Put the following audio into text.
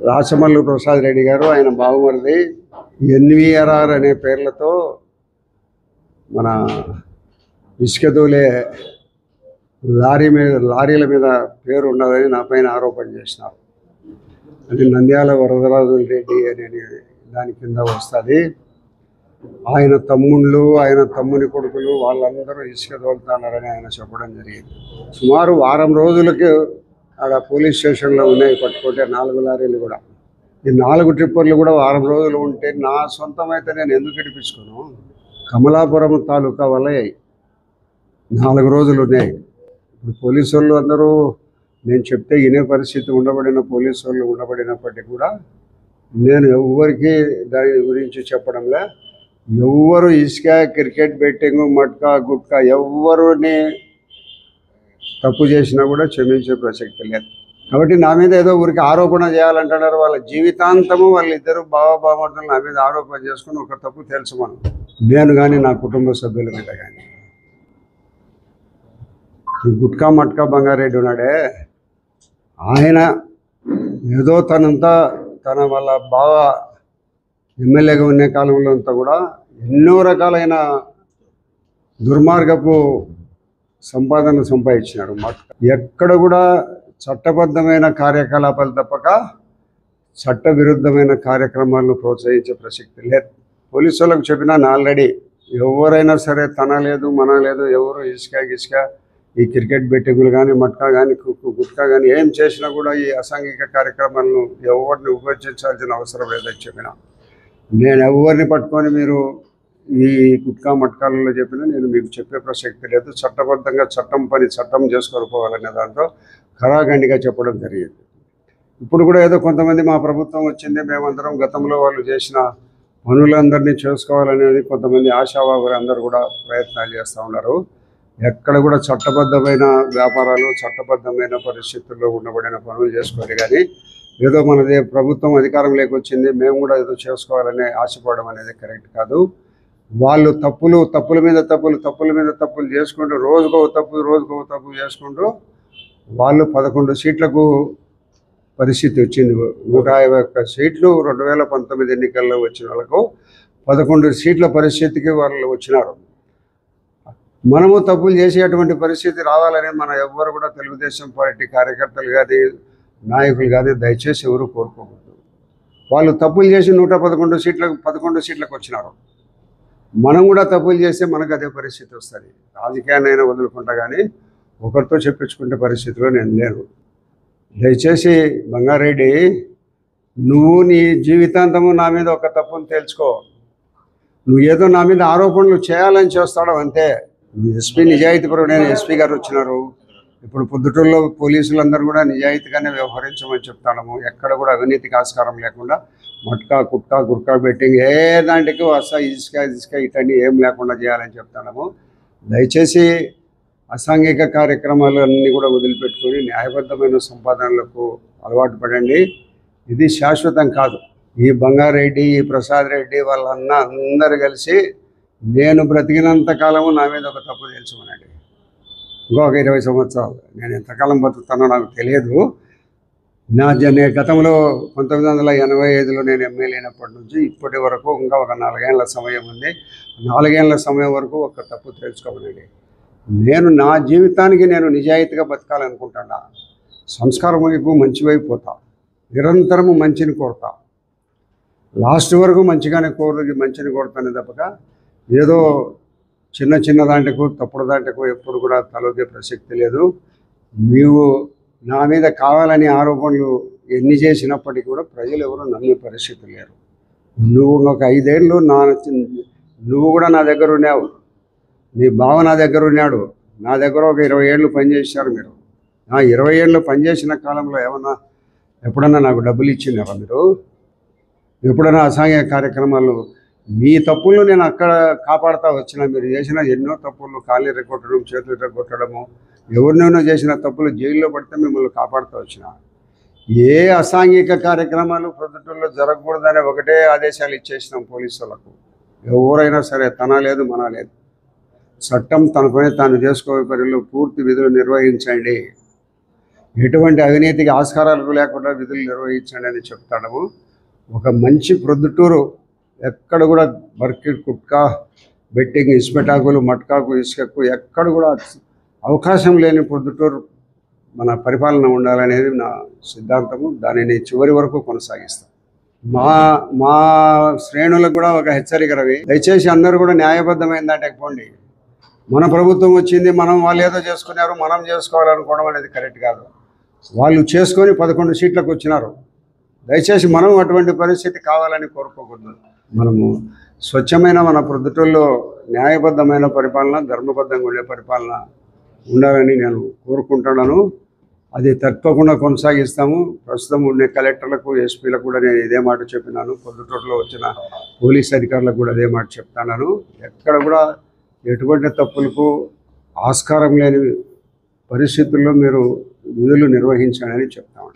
రాచమల్లు ప్రసాద్ రెడ్డి గారు ఆయన బావమరిది ఎన్వీఆర్ఆర్ అనే పేర్లతో మన ఇసుక దూలే లారీల మీద పేరు ఉన్నదని నా పైన ఆరోపణ చేసినారు. అది నంద్యాల వరదరాజుల రెడ్డి అనే దాని కింద వస్తుంది. ఆయన తమ్ముళ్ళు, ఆయన తమ్ముని కొడుకులు వాళ్ళందరూ ఇసుక దోలుతున్నారని ఆయన చెప్పడం జరిగింది. సుమారు వారం రోజులకి ఆడ పోలీస్ స్టేషన్లో ఉన్నాయి పట్టుకుంటే 4 లారీలు కూడా. ఈ 4 ట్రిప్పర్లు కూడా వారం రోజులు ఉంటే నా సొంతమైతే నేను ఎందుకు ఇడిపించుకోను? కమలాపురం తాలూకా వలయ 4 రోజులు ఉన్నాయి. ఇప్పుడు పోలీసు వాళ్ళు అందరూ నేను చెప్తే వినే పరిస్థితి ఉండబడిన పోలీసు వాళ్ళు ఉండబడినప్పటికీ కూడా నేను ఎవరికి దాని గురించి చెప్పడంలే. ఎవ్వరు ఇసుక, క్రికెట్ బెట్టింగ్, మట్కా, గుట్కా ఎవరుని తప్పు చేసినా కూడా క్షమించే ప్రసక్తి లేదు. కాబట్టి నా మీద ఏదో ఊరికి ఆరోపణ చేయాలంటున్నారు. వాళ్ళ జీవితాంతము వాళ్ళిద్దరు బావబామర్దులు నా మీద ఆరోపణ చేసుకుని ఒక తప్పు తెలుసుమను. నేను కానీ నా కుటుంబ సభ్యుల మీద కానీ గుట్కా మట్కా బంగారెడ్డి ఉన్నాడే, ఆయన ఏదో తన వాళ్ళ బావ ఎమ్మెల్యేగా ఉన్న కాలంలో అంతా కూడా ఎన్నో రకాలైన దుర్మార్గపు సంపాదన సంపాదించినాడు. ఎక్కడ కూడా చట్టబద్ధమైన కార్యకలాపాలు తప్పక చట్ట విరుద్ధమైన కార్యక్రమాలను ప్రోత్సహించే ప్రసక్తి లేదు. పోలీసు వాళ్ళకు చెప్పినాను ఆల్రెడీ, ఎవరైనా సరే తన లేదు మన లేదు, ఎవరు ఇసుక ఈ క్రికెట్ బెట్టింగులు కానీ, మట్కా కానీ, గుట్కా కానీ ఏం చేసినా కూడా ఈ అసాంఘిక కార్యక్రమాలను ఎవరిని ఉపయోగించాల్సిన అవసరం లేదని చెప్పిన. నేను ఎవరిని పట్టుకొని మీరు ఈ గుట్కా మట్కాలలో చెప్పినా నేను మీకు చెప్పే ప్రసక్తి లేదు. చట్టబద్ధంగా చట్టం చేసుకొని పోవాలనే దాంతో ఖరాఖండిగా చెప్పడం జరిగింది. ఇప్పుడు కూడా ఏదో కొంతమంది మా ప్రభుత్వం వచ్చింది, మేమందరం గతంలో వాళ్ళు చేసిన పనులందరినీ చేసుకోవాలనేది కొంతమంది ఆశావాహులు అందరూ కూడా ప్రయత్నాలు చేస్తూ ఉన్నారు. ఎక్కడ కూడా చట్టబద్ధమైన వ్యాపారాలు, చట్టబద్ధమైన పరిస్థితుల్లో ఉండబడిన పనులు చేసుకోవాలి. కానీ ఏదో మనది ప్రభుత్వం అధికారం లేకొచ్చింది మేము కూడా ఏదో చేసుకోవాలని ఆశపడడం అనేది కరెక్ట్ కాదు. వాళ్ళు తప్పుల మీద తప్పులు చేసుకుంటూ రోజుకో తప్పు చేసుకుంటూ వాళ్ళు 11 సీట్లకు పరిస్థితి వచ్చింది. 151 సీట్లు 2019 ఎన్నికల్లో వచ్చిన వాళ్ళకు 11 సీట్ల పరిస్థితికి వాళ్ళు వచ్చినారు. మనము తప్పులు చేసేటువంటి పరిస్థితి రావాలని మన ఎవ్వరు కూడా తెలుగుదేశం పార్టీ కార్యకర్తలు కానీ నాయకులు కానీ దయచేసి ఎవరు కోరుకోకూడదు. వాళ్ళు తప్పులు చేసి 11 సీట్లకు వచ్చినారు. మనం కూడా తప్పులు చేస్తే మనకు అదే పరిస్థితి వస్తుంది. రాజకీయాన్నైనా వదులుకుంటా కానీ ఒకరితో చెప్పించుకునే పరిస్థితిలో నేను లేను. దయచేసి బంగారెడ్డి, నువ్వు నీ జీవితాంతము నా మీద ఒక తప్పును తేల్చుకో. నువ్వు ఏదో నా మీద ఆరోపణలు చేయాలని చేస్తాడు అంతే. ఎస్పీ నిజాయితీపరుడైన ఎస్పీ గారు వచ్చినారు. ఇప్పుడు పొద్దుటూరులో పోలీసులందరూ కూడా నిజాయితీగానే వ్యవహరించమని చెప్తాము. ఎక్కడ కూడా అవినీతికి ఆస్కారం లేకుండా మట్కా, కుట్కా, గుట్కా బెట్టింగ్ ఏ దాంట్కి ఇసుక ఇటన్నీ ఏం లేకుండా చేయాలని చెప్తాము. దయచేసి అసాంఘిక కార్యక్రమాలు అన్నీ కూడా వదిలిపెట్టుకొని న్యాయబద్ధమైన సంపాదనలకు అలవాటు పడండి. ఇది శాశ్వతం కాదు. ఈ బంగారెడ్డి, ఈ ప్రసాద్ రెడ్డి అందరూ కలిసి నేను బ్రతికినంత కాలము నా మీద ఒక తప్పు తెలుసుకున్నాడు. ఇంకొక 20 సంవత్సరాలు నేను ఎంతకాలం బతుకుతానో నాకు తెలియదు. నేను గతంలో 1985లో నేను ఎమ్మెల్యే అయినప్పటి నుంచి ఇప్పటి వరకు ఇంకా ఒక 4 ఏళ్ల సమయం ఉంది. 4 ఏళ్ల సమయం వరకు ఒక తప్పు తెలుసుకోమనండి. నేను నా జీవితానికి నేను నిజాయితీగా బతకాలనుకుంటున్నా. సంస్కారం వైపు, మంచి వైపు పోతా. నిరంతరము మంచిని కోరుతా. లాస్ట్ వరకు మంచిని కోరుతానే తప్పక ఏదో చిన్న దాంట్లకు, తప్పుడు దాంట్లకు ఎప్పుడు కూడా తలొగ్గే ప్రసక్తి లేదు. నీవు నా మీద కావాలని ఆరోపణలు ఎన్ని చేసినప్పటికీ కూడా ప్రజలు ఎవరు నమ్మే పరిస్థితి లేరు. నువ్వు ఒక 5 ఏళ్ళు నువ్వు కూడా నా దగ్గర ఉన్నావు. నీ బావ నా దగ్గర ఉన్నాడు. నా దగ్గర ఒక 20 ఏళ్ళు పనిచేశారు మీరు. నా 20 ఏళ్ళు పనిచేసిన కాలంలో ఎప్పుడన్నా నాకు డబ్బులు ఇచ్చినారా మీరు? ఎప్పుడైనా అసాంఘిక కార్యక్రమాలు మీ తప్పులను నేను అక్కడ కాపాడుతూ వచ్చిన. మీరు చేసిన ఎన్నో తప్పులు, కాళ్ళు ఎరగొట్టడం, చేతులు ఎరగొట్టడము, ఎవరినైనా చేసిన తప్పులు జైల్లో పడితే మిమ్మల్ని కాపాడుతూ వచ్చిన. ఏ అసాంఘిక కార్యక్రమాలు ప్రొద్దుటూరులో జరగకూడదనే ఒకటే ఆదేశాలు ఇచ్చేసినాం పోలీసు వాళ్ళకు. ఎవరైనా సరే తన లేదు మన లేదు. చట్టం తన పని తాను చేసుకోవే పనిలో పూర్తి విధులు నిర్వహించండి, ఎటువంటి అవినీతికి ఆస్కారాలు లేకుండా విధులు నిర్వహించండి అని చెప్తాము. ఒక మంచి ప్రొద్దుటూరు, ఎక్కడ కూడా బర్కిట్ కుట్కా బెట్టింగ్ ఇసుపెటాకులు మట్కాకు ఇసుకకు ఎక్కడ కూడా అవకాశం లేని ప్రొద్దుటూరు మన పరిపాలన ఉండాలనేది నా సిద్ధాంతము. దానిని చివరి వరకు కొనసాగిస్తాం. మా శ్రేణులకు కూడా ఒక హెచ్చరిక రవి, దయచేసి అందరూ కూడా న్యాయబద్ధమైన దాంట్లో పోండి. మన ప్రభుత్వం వచ్చింది, వాళ్ళు ఏదో చేసుకున్నారు, మనం చేసుకోవాలనుకోవడం అనేది కరెక్ట్ కాదు. వాళ్ళు చేసుకొని 11 సీట్లకు వచ్చినారు. దయచేసి మనం అటువంటి పరిస్థితి కావాలని కోరుకోకూడదు. మనము స్వచ్ఛమైన మన ప్రొద్దుటూరులో న్యాయబద్ధమైన పరిపాలన, ధర్మబద్ధంగా ఉండే పరిపాలన ఉండాలని నేను కోరుకుంటున్నాను. అది తప్పకుండా కొనసాగిస్తాము. ప్రస్తుతం ఉండే కలెక్టర్లకు, ఎస్పీలకు కూడా నేను ఇదే మాట చెప్పినాను. ప్రొద్దుటూరులో వచ్చిన పోలీస్ అధికారులకు కూడా అదే మాట చెప్తున్నాను. ఎక్కడ కూడా ఎటువంటి తప్పులకు ఆస్కారం లేని పరిస్థితుల్లో మీరు విధులు నిర్వహించాలని చెప్తాను.